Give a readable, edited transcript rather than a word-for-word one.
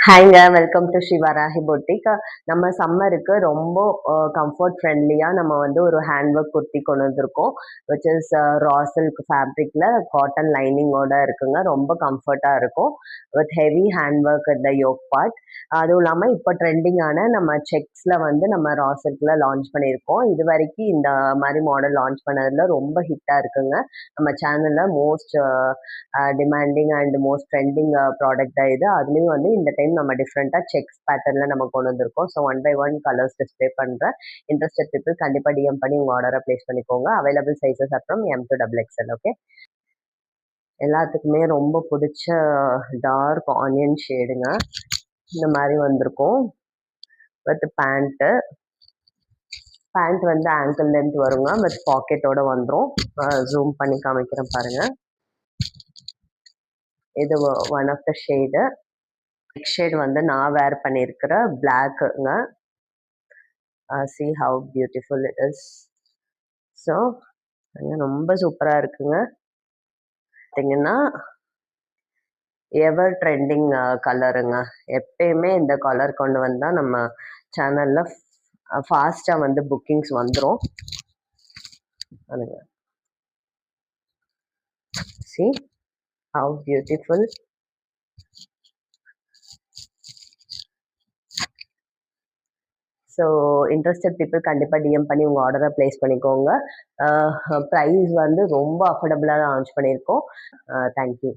ஹாய்ங்க. Welcome to Shri Varahi boutique. நம்ம சம்மருக்கு ரொம்ப கம்ஃபர்ட் ஃப்ரெண்ட்லியா நம்ம வந்து ஒரு ஹேண்ட் ஒர்க் குர்த்தி கொண்டு வந்திருக்கோம். விச் இஸ் ரா சில்க் ஃபேப்ரிக்ல காட்டன் லைனிங்கோட இருக்குங்க. ரொம்ப கம்ஃபர்ட்டா இருக்கும். With heavy hand work at the yoke part. அதுவும் இல்லாம இப்போ ட்ரெண்டிங்கான நம்ம செக்ஸ்ல வந்து நம்ம ரா சில்க்ல லான்ச் பண்ணியிருக்கோம். இதுவரைக்கும் இந்த மாரி மாடல் லான்ச் பண்ணதுல ரொம்ப ஹிட்டா இருக்குங்க. நம்ம சேனல்ல most demanding and most trending product தான் இது. அதுலயும் வந்து இந்த டைம் நம்ம டிஃப்ரெண்டா செக்ஸ் பேட்டர்ன்ல நம்ம கொண்டு வந்திருக்கோம். So one by one colours display பண்றேன். இன்ட்ரெஸ்டட் பீப்புள் கண்டிப்பா டிஎம் பண்ணி உங்க ஆர்டரை பிளேஸ் பண்ணிக்கோங்க. அவைலபிள் சைஸஸ் அப்புறம் M to XXL. ஓகே, எல்லாத்துக்குமே ரொம்ப பிடிச்ச டார்க் ஆனியன் ஷேடுங்க. இந்த மாதிரி வந்திருக்கும் வித் பேண்ட். பேண்ட் வந்து ஆங்கிள் லென்த் வருங்க, வித் பாக்கெட்டோட வந்துடும். ஜூம் பண்ணி காமிக்கிறேன் பாருங்க. இது one of the shade. Next shade வந்து நான் வேர் பண்ணியிருக்கிற பிளாக்குங்க. see how beautiful it is. So ரொம்ப சூப்பரா இருக்குங்க. பார்த்தீங்கன்னா எவர் ட்ரெண்டிங் கலருங்க. எப்பயுமே இந்த கலர் கொண்டு வந்தா நம்ம சேனல்ல ஃபாஸ்டா வந்து புக்கிங்ஸ் வந்துடும். see how beautiful. So interested people கண்டிப்பாக டிஎம் பண்ணி உங்கள் ஆர்டரை ப்ளேஸ் பண்ணிக்கோங்க. ப்ரைஸ் வந்து ரொம்ப அஃபோர்டபுளாக லான்ச் பண்ணியிருக்கோம். தேங்க்யூ.